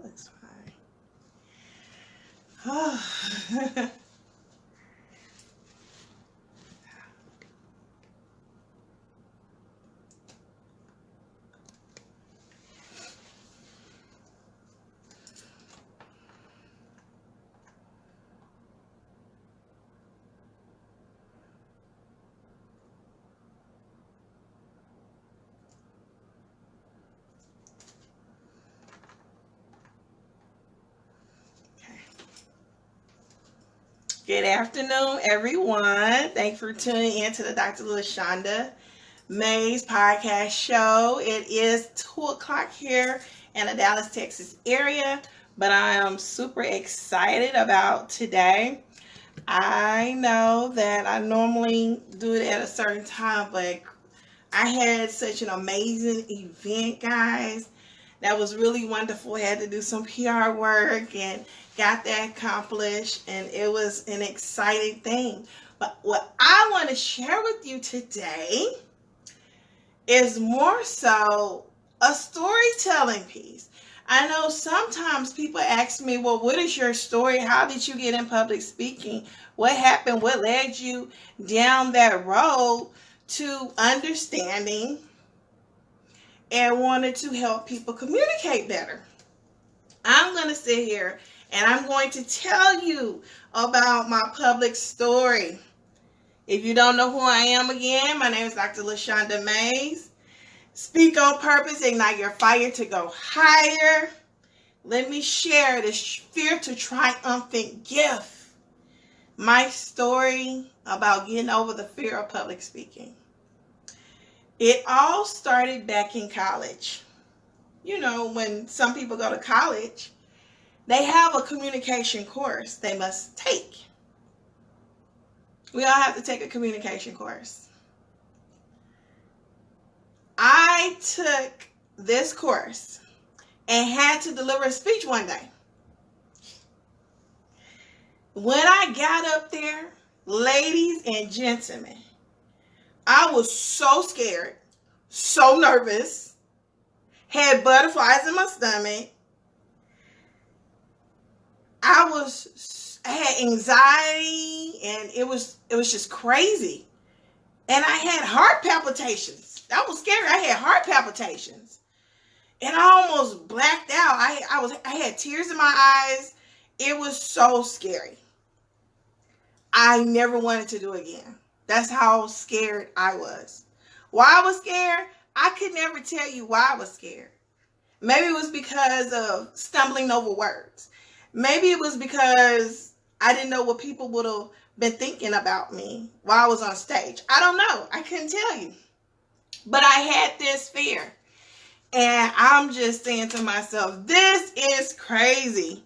looks fine. Oh. Good afternoon, everyone. Thanks for tuning in to the Dr. LaShonda Mays podcast show. It is 2 o'clock here in the Dallas, Texas area, but I am super excited about today. I know that I normally do it at a certain time, but I had such an amazing event, guys. That was really wonderful. I had to do some PR work and got that accomplished, and it was an exciting thing. But what I want to share with you today is more so a storytelling piece. I know sometimes people ask me, well, what is your story? How did you get in public speaking? What happened? What led you down that road to understanding and wanted to help people communicate better? I'm going to sit here and I'm going to tell you about my public story. If you don't know who I am again, my name is Dr. LaShonda Mays. Speak on purpose, ignite your fire to go higher. Let me share this fear to triumphant gift. My story about getting over the fear of public speaking. It all started back in college. You know, when some people go to college, they have a communication course they must take. We all have to take a communication course. I took this course and had to deliver a speech one day. When I got up there, ladies and gentlemen, I was so scared, so nervous, had butterflies in my stomach. I had anxiety, and it was just crazy. And I had heart palpitations. That was scary. I had heart palpitations. And I almost blacked out. I had tears in my eyes. It was so scary. I never wanted to do it again. That's how scared I was. Why I was scared? I could never tell you why I was scared. Maybe it was because of stumbling over words. Maybe it was because I didn't know what people would have been thinking about me while I was on stage. I don't know. I couldn't tell you. But I had this fear. And I'm just saying to myself, this is crazy.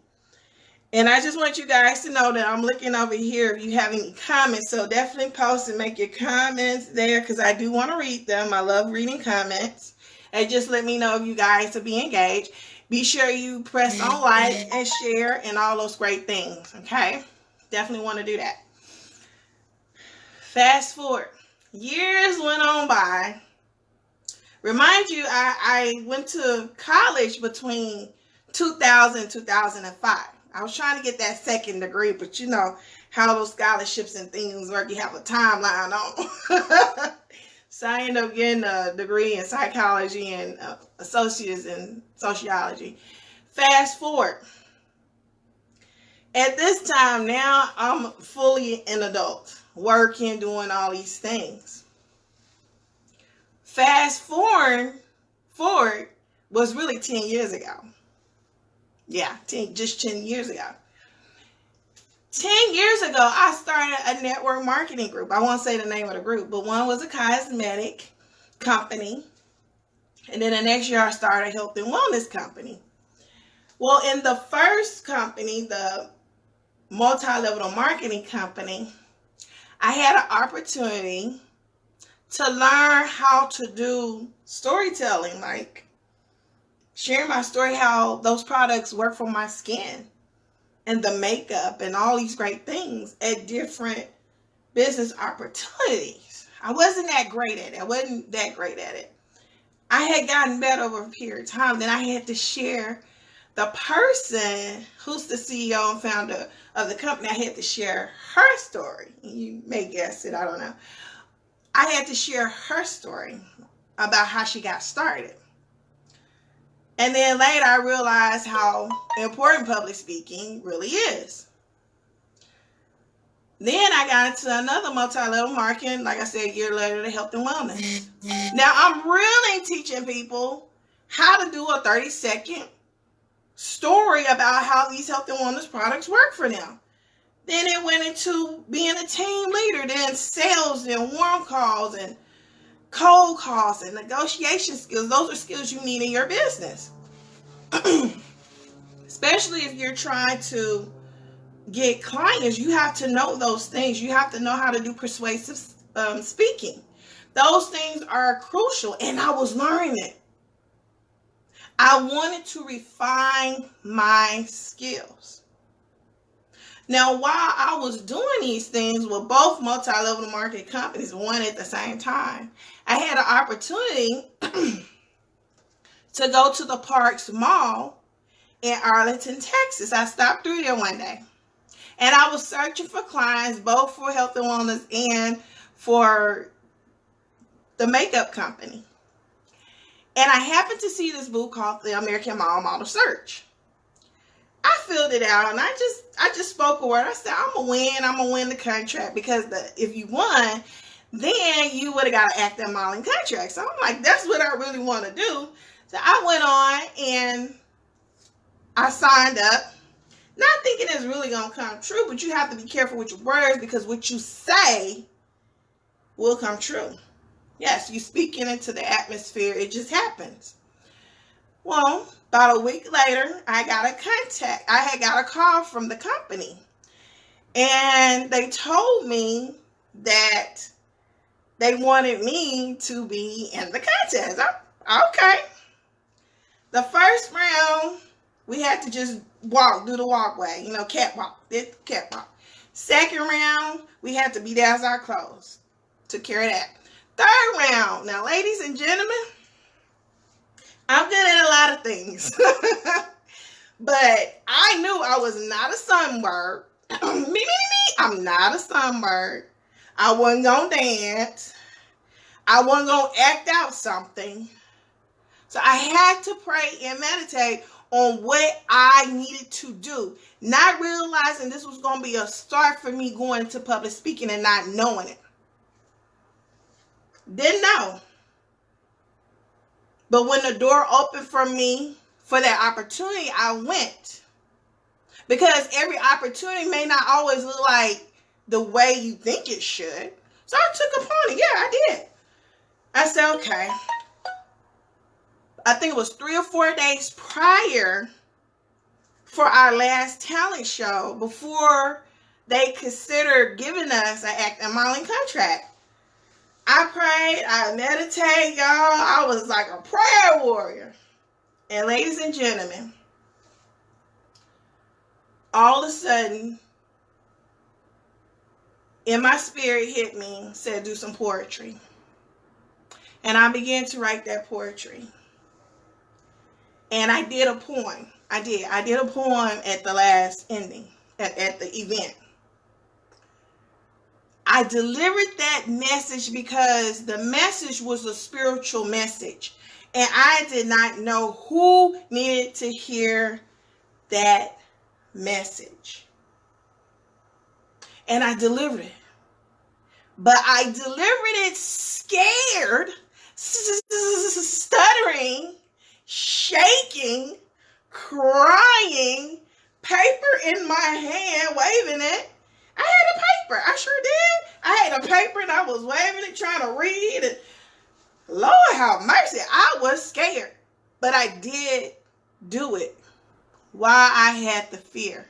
And I just want you guys to know that I'm looking over here if you have any comments. So definitely post and make your comments there, because I do want to read them. I love reading comments. And just let me know if you guys will be engaged. Be sure you press on like and share and all those great things. Okay? Definitely want to do that. Fast forward. Years went on by. Remind you, I went to college between 2000 and 2005. I was trying to get that second degree, but you know how those scholarships and things work. You have a timeline on. So I ended up getting a degree in psychology and associates in sociology. Fast forward. At this time now, I'm fully an adult, working, doing all these things. Fast forward was really 10 years ago. Yeah, just 10 years ago. 10 years ago, I started a network marketing group. I won't say the name of the group, but one was a cosmetic company. And then the next year, I started a health and wellness company. Well, in the first company, the multi-level marketing company, I had an opportunity to learn how to do storytelling, like share my story, how those products work for my skin and the makeup and all these great things at different business opportunities. I wasn't that great at it. I had gotten better over a period of time. Then I had to share The person who's the CEO and founder of the company, I had to share her story. You may guess it, I don't know. I had to share her story about how she got started. And then later I realized how important public speaking really is. Then I got into another multi-level marketing, like I said, a year later, to health and wellness. Now I'm really teaching people how to do a 30-second story about how these health and wellness products work for them. Then it went into being a team leader, then sales and warm calls and cold calls and negotiation skills. Those are skills you need in your business. Especially if you're trying to get clients, you have to know those things. You have to know how to do persuasive speaking. Those things are crucial, and I was learning it. I wanted to refine my skills. Now, while I was doing these things with both multi-level marketing companies, one at the same time, I had an opportunity to go to the Parks Mall in Arlington, Texas. I stopped through there one day, and I was searching for clients, both for health and wellness and for the makeup company. And I happened to see this book called The American Model Search. I filled it out, and I just spoke a word. I said, I'm gonna win the contract, because if you won, then you would have got an active modeling contract. So I'm like, that's what I really want to do. So I went on and I signed up, not thinking it's really gonna come true, but you have to be careful with your words, because what you say will come true. Yes, you speaking into the atmosphere, it just happens. Well, about a week later, I had got a call from the company, and they told me that they wanted me to be in the contest. Okay. The first round, we had to just do the walkway, catwalk. Second round, we had to be down our clothes. Took care of that. Third round. Now, ladies and gentlemen, I'm good at a lot of things. But I knew I was not a sunbird. Me. I'm not a sunbird. I wasn't going to dance. I wasn't going to act out something. So I had to pray and meditate on what I needed to do, not realizing this was going to be a start for me going into public speaking and not knowing it. Didn't know. But when the door opened for me for that opportunity, I went. Because every opportunity may not always look like the way you think it should. So I took upon it. Yeah, I did. I said, okay. I think it was 3 or 4 days prior for our last talent show, before they considered giving us an acting modeling contract. I prayed, I meditated, y'all. I was like a prayer warrior. And ladies and gentlemen, all of a sudden, in my spirit hit me, said do some poetry. And I began to write that poetry. And I did a poem. I did a poem at the last ending, at the event. I delivered that message because the message was a spiritual message. And I did not know who needed to hear that message. And I delivered it. But I delivered it scared, stuttering, shaking, crying, paper in my hand, waving it. I had a paper. I sure did. I had a paper and I was waving it, trying to read it. Lord have mercy. I was scared. But I did do it while I had the fear.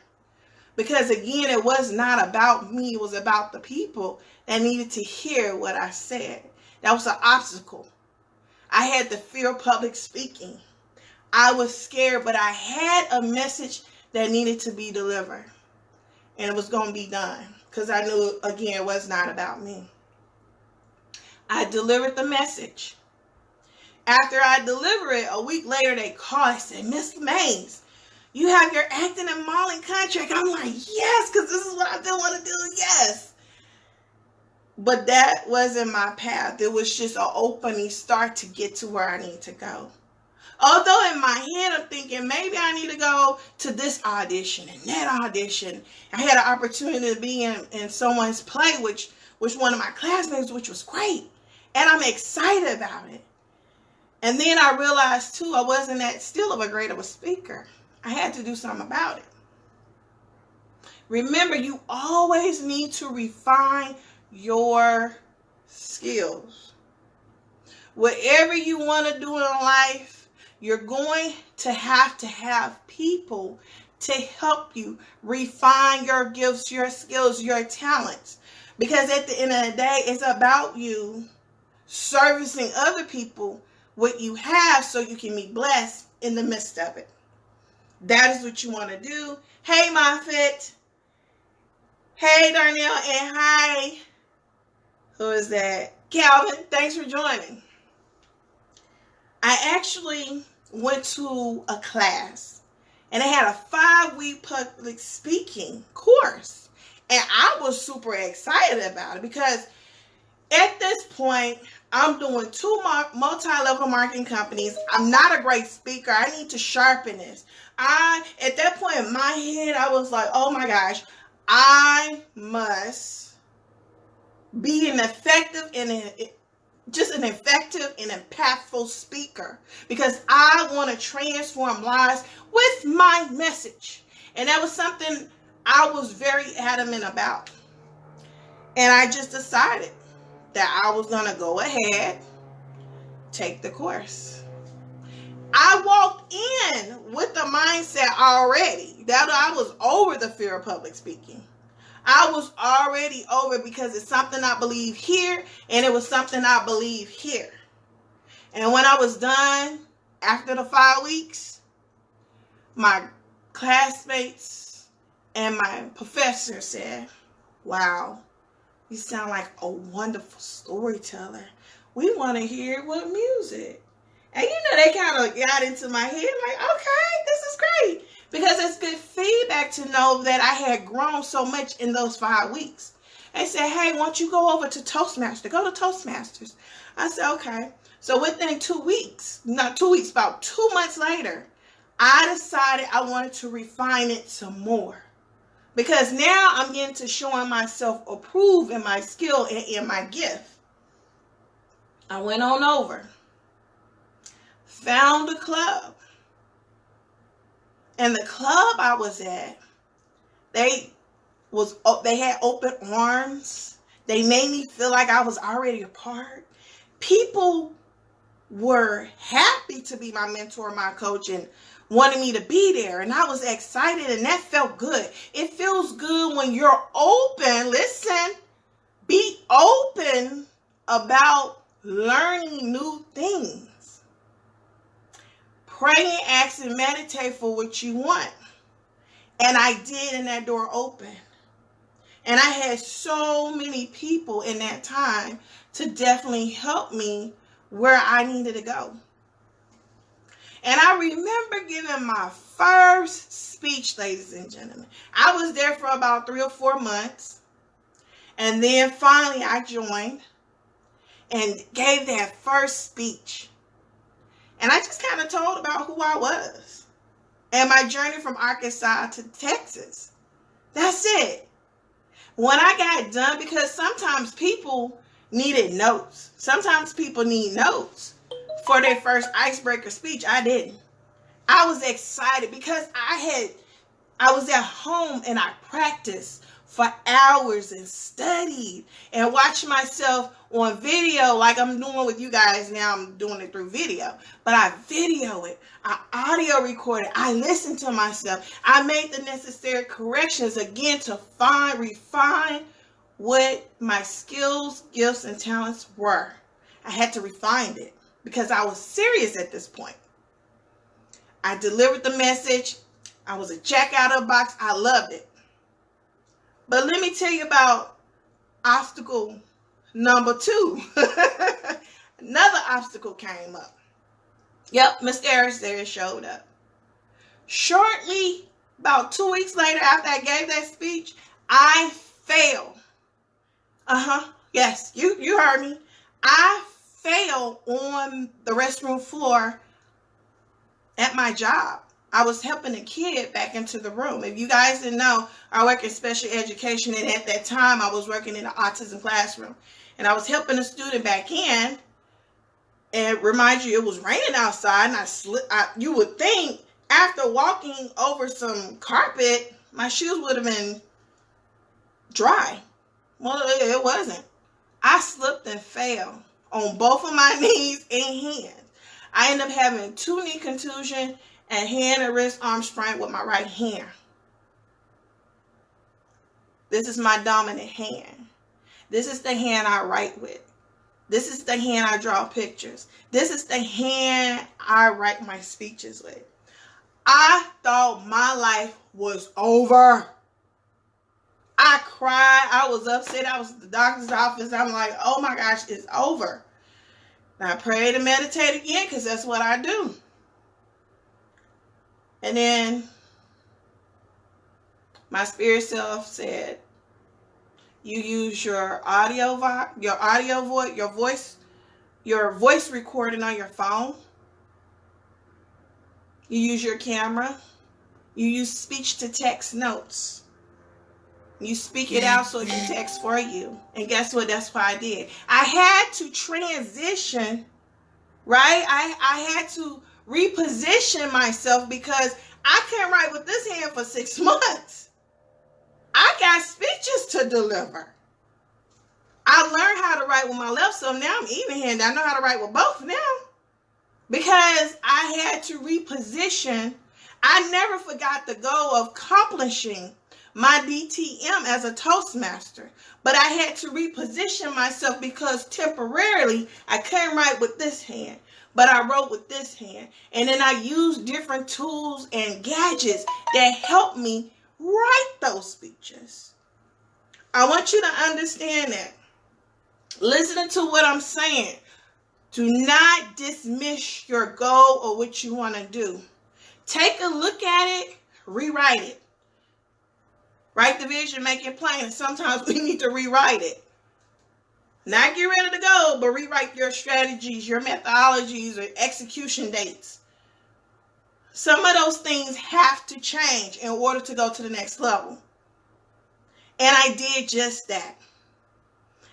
Because again, it was not about me. It was about the people that needed to hear what I said. That was an obstacle. I had the fear of public speaking. I was scared, but I had a message that needed to be delivered. And it was going to be done. Because I knew, again, it was not about me. I delivered the message. After I delivered it, a week later, they called and said, Miss Mays, You have your acting and modeling contract. I'm like, yes, because this is what I do want to do. Yes. But that wasn't my path. It was just an opening start to get to where I need to go. Although in my head, I'm thinking maybe I need to go to this audition and that audition. I had an opportunity to be in someone's play, which was one of my classmates, which was great. And I'm excited about it. And then I realized, too, I wasn't that still of a great of a speaker. I had to do something about it. Remember, you always need to refine your skills. Whatever you want to do in life, you're going to have people to help you refine your gifts, your skills, your talents. Because at the end of the day, it's about you servicing other people what you have so you can be blessed in the midst of it. That is what you want to do. Hey, Moffitt. Hey, Darnell. And hi. Who is that? Calvin. Thanks for joining. I actually went to a class and they had a 5-week public speaking course. And I was super excited about it because at this point, I'm doing 2 multi-level marketing companies. I'm not a great speaker. I need to sharpen this. At that point in my head, I was like, oh my gosh, I must be an effective and impactful speaker because I want to transform lives with my message. And that was something I was very adamant about. And I just decided that I was going to go ahead, take the course. I walked in with the mindset already that I was over the fear of public speaking. I was already over it because it's something I believe here and it was something I believe here. And when I was done after the 5 weeks, my classmates and my professor said, wow, you sound like a wonderful storyteller. We want to hear it with music. And they kind of got into my head like, okay, this is great. Because it's good feedback to know that I had grown so much in those 5 weeks. They said, hey, why don't you go over to Toastmasters? Go to Toastmasters. I said, okay. So within 2 weeks, not 2 weeks, about 2 months later, I decided I wanted to refine it some more. Because now I'm into showing myself approved in my skill and in my gift. I went on over, found a club. And the club I was at, they had open arms. They made me feel like I was already a part. People were happy to be my mentor, my coach, and wanted me to be there. And I was excited, and that felt good. It feels good when you're open. Listen, be open about learning new things. Pray and ask and meditate for what you want. And I did, and that door opened. And I had so many people in that time to definitely help me where I needed to go. And I remember giving my first speech, ladies and gentlemen. I was there for about 3 or 4 months. And then finally I joined and gave that first speech. And I just kind of told about who I was and my journey from Arkansas to Texas. That's it. When I got done, because sometimes people needed notes. Sometimes people need notes for their first icebreaker speech. I didn't. I was excited because I was at home and I practiced for hours and studied and watched myself on video like I'm doing with you guys now. I'm doing it through video. But I video it. I audio record it. I listen to myself. I made the necessary corrections again to refine what my skills, gifts, and talents were. I had to refine it because I was serious at this point. I delivered the message. I was a jack out of the box. I loved it. But let me tell you about obstacle number 2. Another obstacle came up. Yep, Mr. Harris there showed up. Shortly, about 2 weeks later, after I gave that speech, I fell. Yes, you heard me. I fell on the restroom floor at my job. I was helping a kid back into the room. If you guys didn't know, I work in special education, and at that time, I was working in an autism classroom. And I was helping a student back in, and remind you, it was raining outside, and you would think, after walking over some carpet, my shoes would have been dry. Well, it wasn't. I slipped and fell on both of my knees and hands. I ended up having 2 knee contusion and hand and wrist arm sprain with my right hand. This is my dominant hand. This is the hand I write with. This is the hand I draw pictures. This is the hand I write my speeches with. I thought my life was over. I cried. I was upset. I was at the doctor's office. I'm like, oh my gosh, it's over. And I prayed and meditate again, because that's what I do. And then my spirit self said, you use your voice recording on your phone. You use your camera. You use speech to text notes. You speak it out so it can text for you. And guess what? That's what I did. I had to transition, right? I had to reposition myself, because I couldn't write with this hand for 6 months. I got speeches to deliver. I learned how to write with my left, so now I'm even-handed. I know how to write with both now, because I had to reposition. I never forgot the goal of accomplishing my DTM as a Toastmaster, but I had to reposition myself, because temporarily I couldn't write with this hand, but I wrote with this hand. And then I used different tools and gadgets that helped me write those speeches. I want you to understand that. Listening to what I'm saying, do not dismiss your goal or what you want to do. Take a look at it, rewrite it. Write the vision, make it plain. And sometimes we need to rewrite it. Not get rid of the goal, but rewrite your strategies, your methodologies, or execution dates. Some of those things have to change in order to go to the next level. And I did just that.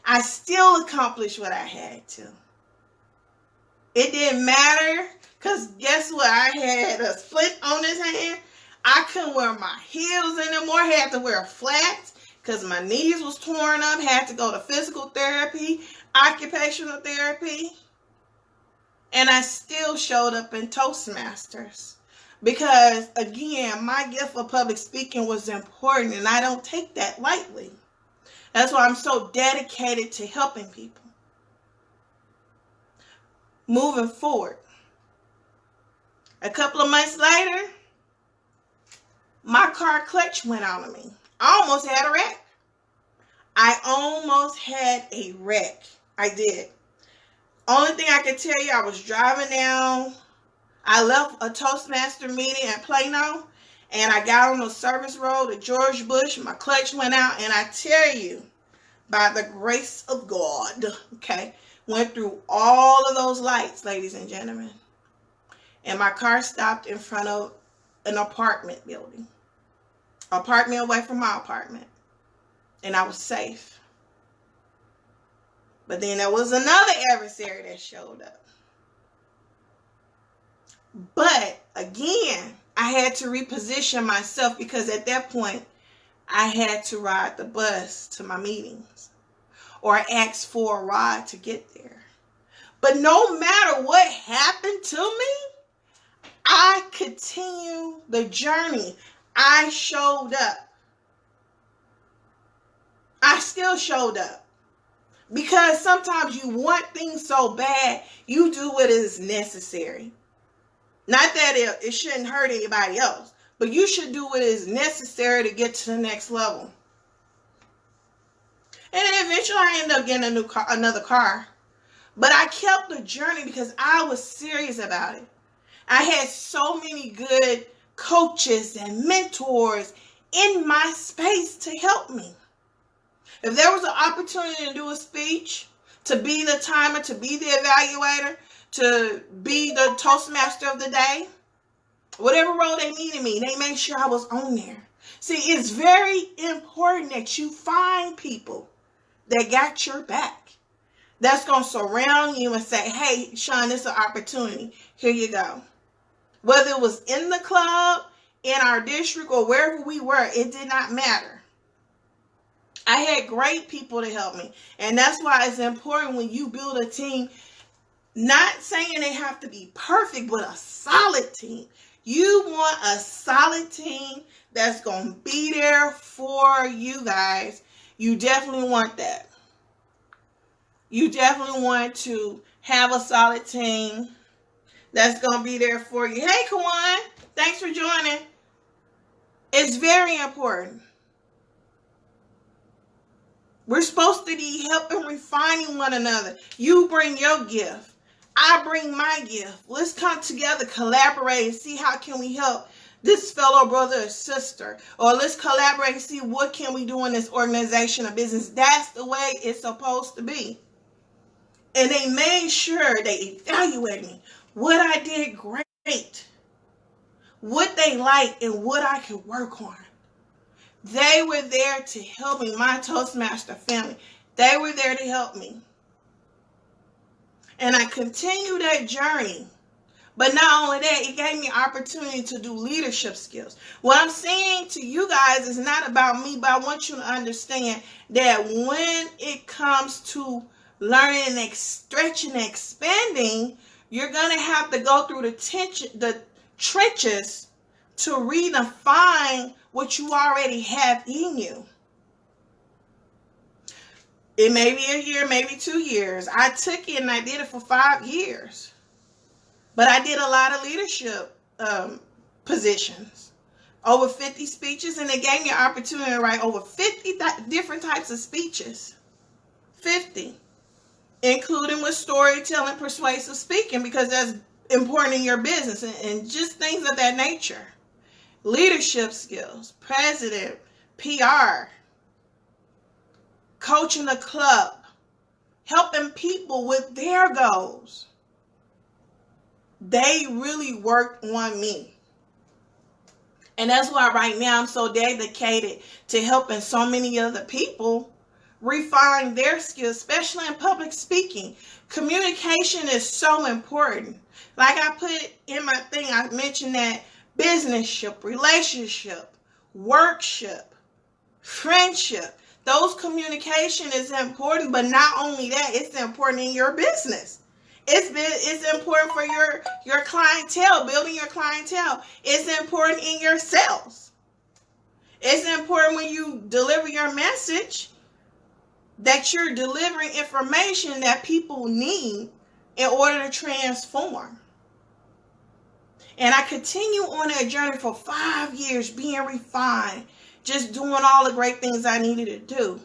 I still accomplished what I had to. It didn't matter, because guess what? I had a split on this hand. I couldn't wear my heels anymore. I had to wear flats because my knees was torn up. Had to go to physical therapy, occupational therapy. And I still showed up in Toastmasters. Because, again, my gift of public speaking was important, and I don't take that lightly. That's why I'm so dedicated to helping people. Moving forward. A couple of months later, my car clutch went out on me. I almost had a wreck. I did. Only thing I can tell you, I was driving down. I left a Toastmaster meeting at Plano, and I got on the service road to George Bush. My clutch went out, and I tell you, by the grace of God, okay, went through all of those lights, ladies and gentlemen, and my car stopped in front of an apartment building, apartment away from my apartment, and I was safe. But then there was another adversary that showed up. But again, I had to reposition myself, because at that point, I had to ride the bus to my meetings or ask for a ride to get there. But no matter what happened to me, I continued the journey. I showed up. I still showed up. Because sometimes you want things so bad, you do what is necessary. Not that it shouldn't hurt anybody else, but you should do what is necessary to get to the next level. And eventually I ended up getting another car. But I kept the journey because I was serious about it. I had so many good coaches and mentors in my space to help me. If there was an opportunity to do a speech, to be the timer, to be the evaluator, to be the Toastmaster of the day, whatever role they needed me, they made sure I was on there. See, it's very important that you find people that got your back, that's going to surround you and say, hey, Sean, this is an opportunity. Here you go. Whether it was in the club, in our district, or wherever we were, it did not matter. I had great people to help me. And that's why it's important when you build a team, not saying they have to be perfect, but a solid team. You want a solid team that's going to be there for you guys. You definitely want that. You definitely want to have a solid team that's going to be there for you. Hey, Kawan, thanks for joining. It's very important. We're supposed to be helping, refining one another. You bring your gift. I bring my gift. Let's come together, collaborate, and see how can we help this fellow brother or sister. Or let's collaborate and see what can we do in this organization or business. That's the way it's supposed to be. And they made sure they evaluated me. What I did great. What they liked and what I could work on. They were there to help me, my Toastmaster family. They were there to help me. And I continued that journey. But not only that, it gave me opportunity to do leadership skills. What I'm saying to you guys is not about me, but I want you to understand that when it comes to learning and stretching and expanding, you're going to have to go through the trenches to redefine what you already have in you. It may be a year, maybe 2 years. I took it and I did it for 5 years. But I did a lot of leadership positions. Over 50 speeches, and it gave me an opportunity to write over 50 different types of speeches. 50. Including with storytelling, persuasive speaking, because that's important in your business, and just things of that nature. Leadership skills, president, PR, coaching a club, helping people with their goals. They really worked on me. And that's why right now I'm so dedicated to helping so many other people refine their skills, especially in public speaking. Communication is so important. Like I put in my thing, I mentioned that businessship, relationship, workship, friendship. Those communication is important, but not only that, it's important in your business. It's important for your clientele, building your clientele. It's important in your sales. It's important when you deliver your message that you're delivering information that people need in order to transform. And I continue on that journey for 5 years, being refined, just doing all the great things I needed to do.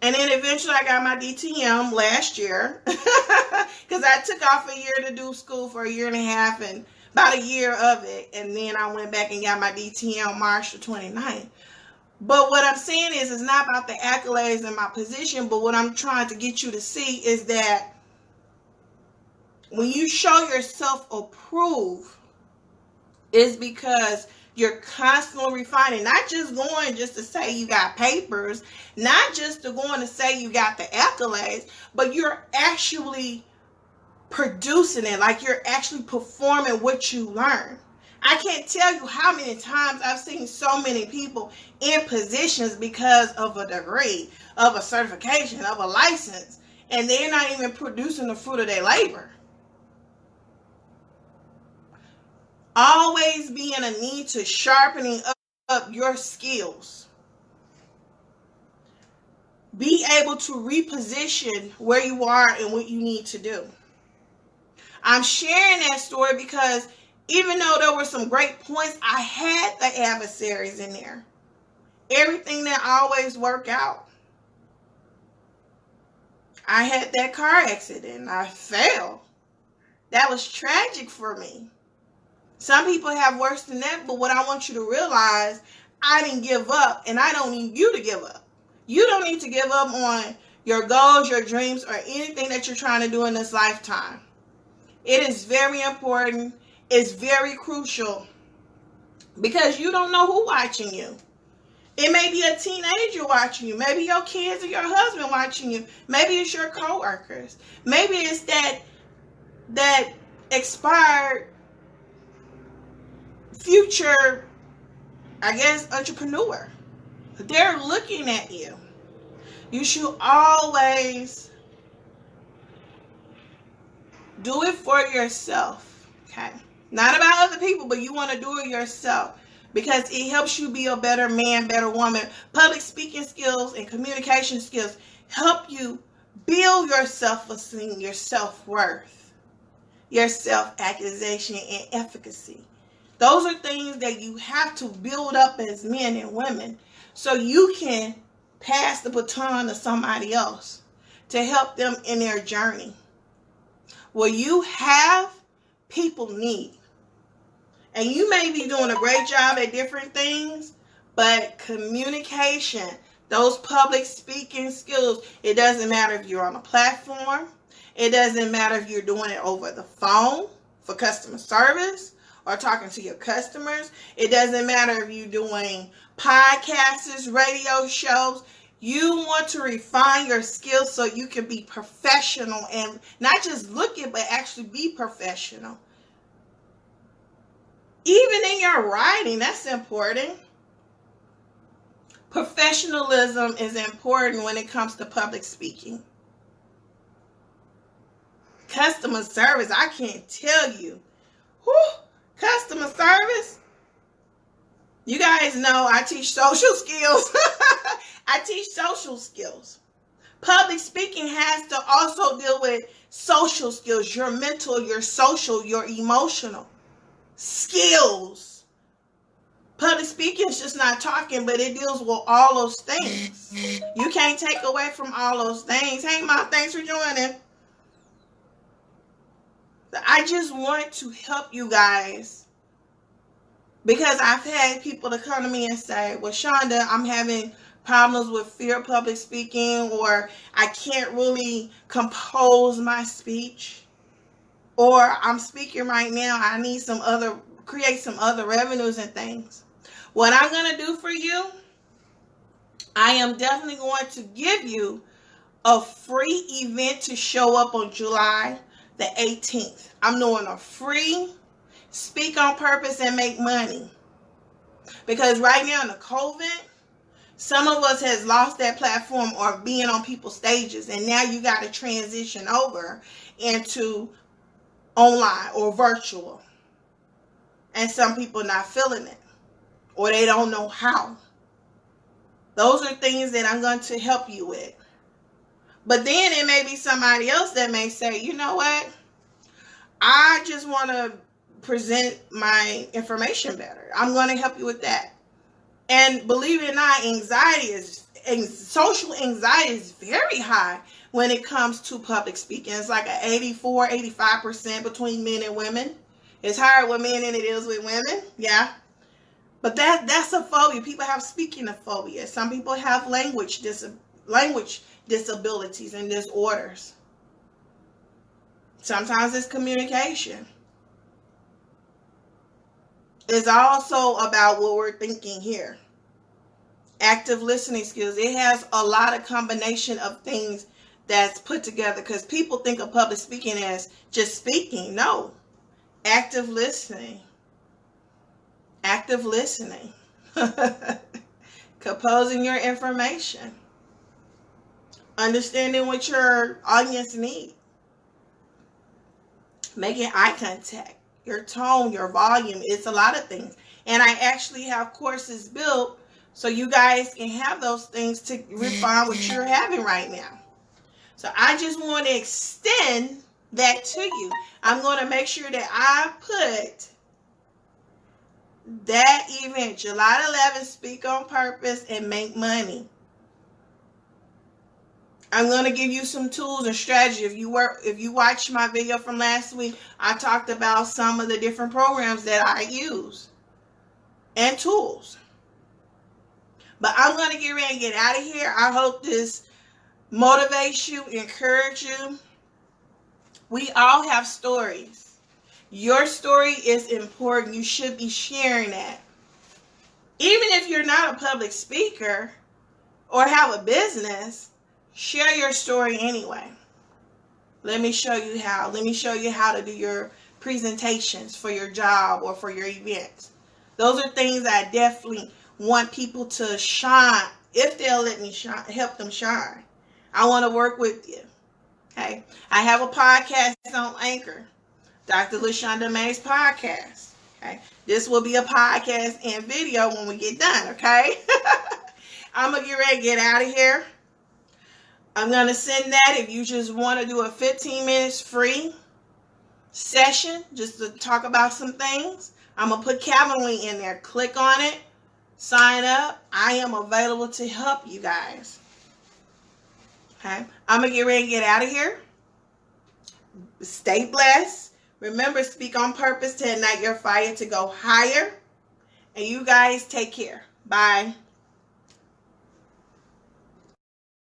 And then eventually I got my DTM last year because I took off a year to do school for 1.5 years and about a year of it. And then I went back and got my DTM March the 29th. But what I'm saying is, it's not about the accolades and my position, but what I'm trying to get you to see is that when you show yourself approved, it's because you're constantly refining, not just going just to say you got papers, not just to going to say you got the accolades, but you're actually producing it, like you're actually performing what you learn. I can't tell you how many times I've seen so many people in positions because of a degree, of a certification, of a license, and they're not even producing the fruit of their labor. Always be in a need to sharpening up your skills. Be able to reposition where you are and what you need to do. I'm sharing that story because even though there were some great points, I had the adversaries in there. Everything that always work out. I had that car accident. I fell. That was tragic for me. Some people have worse than that, but what I want you to realize, I didn't give up, and I don't need you to give up. You don't need to give up on your goals, your dreams, or anything that you're trying to do in this lifetime. It is very important. It's very crucial because you don't know who's watching you. It may be a teenager watching you. Maybe your kids or your husband watching you. Maybe it's your coworkers. Maybe it's that expired future, I guess, entrepreneur. They're looking at you. You should always do it for yourself. Okay? Not about other people, but you want to do it yourself. Because it helps you be a better man, better woman. Public speaking skills and communication skills help you build your self-esteem, your self-worth, your self-accusation, and efficacy. Those are things that you have to build up as men and women so you can pass the baton to somebody else to help them in their journey. What you have, people need. And you may be doing a great job at different things, but communication, those public speaking skills, it doesn't matter if you're on a platform. It doesn't matter if you're doing it over the phone for customer service or talking to your customers. It doesn't matter if you're doing podcasts, radio shows. You want to refine your skills so you can be professional and not just look it, but actually be professional. Even in your writing, that's important. Professionalism is important when it comes to public speaking. Customer service, I can't tell you. Customer service. You guys know I teach social skills. I teach social skills. Public speaking has to also deal with social skills, your mental, your social, your emotional skills. Public speaking is just not talking, but it deals with all those things. You can't take away from all those things. Hey, Mom, thanks for joining. I just want to help you guys because I've had people to come to me and say, well, Shonda, I'm having problems with fear of public speaking, or I can't really compose my speech. Or I'm speaking right now, I need create some other revenues and things. What I'm going to do for you, I am definitely going to give you a free event to show up on July the 18th. I'm doing a free Speak on Purpose and Make Money. Because right now in the COVID, some of us has lost that platform or being on people's stages. And now you got to transition over into online or virtual, and some people not feeling it or they don't know how. Those are things that I'm going to help you with. But then it may be somebody else that may say, you know what, I just want to present my information better. I'm going to help you with that. And believe it or not, social anxiety is very high when it comes to public speaking. It's like an 84-85% between men and women. It's higher with men than it is with women. Yeah. But that's a phobia. People have speaking phobia. Some people have language disabilities and disorders. Sometimes it's communication. It's also about what we're thinking here. Active listening skills. It has a lot of combination of things that's put together, because people think of public speaking as just speaking. No. Active listening. Active listening. Composing your information. Understanding what your audience needs. Making eye contact. Your tone, your volume. It's a lot of things. And I actually have courses built so you guys can have those things to refine what you're having right now. So I just want to extend that to you. I'm going to make sure that I put that event, July 11th, Speak on Purpose and Make Money. I'm going to give you some tools and strategy. If you watched my video from last week, I talked about some of the different programs that I use and tools. But I'm going to get ready and get out of here. I hope this motivates you, encourage you. We all have stories. Your story is important. You should be sharing that. Even if you're not a public speaker or have a business, share your story anyway. Let me show you how. Let me show you how to do your presentations for your job or for your events. Those are things I definitely want people to shine, if they'll let me shine, help them shine. I want to work with you. Okay. I have a podcast on Anchor, Dr. LaShonda May's podcast. Okay. This will be a podcast and video when we get done. Okay. I'm going to get ready to get out of here. I'm going to send that if you just want to do a 15 minutes free session just to talk about some things. I'm going to put Calendly in there. Click on it. Sign up. I am available to help you guys. Okay. I'm going to get ready and get out of here. Stay blessed. Remember, speak on purpose to ignite your fire to go higher. And you guys take care. Bye.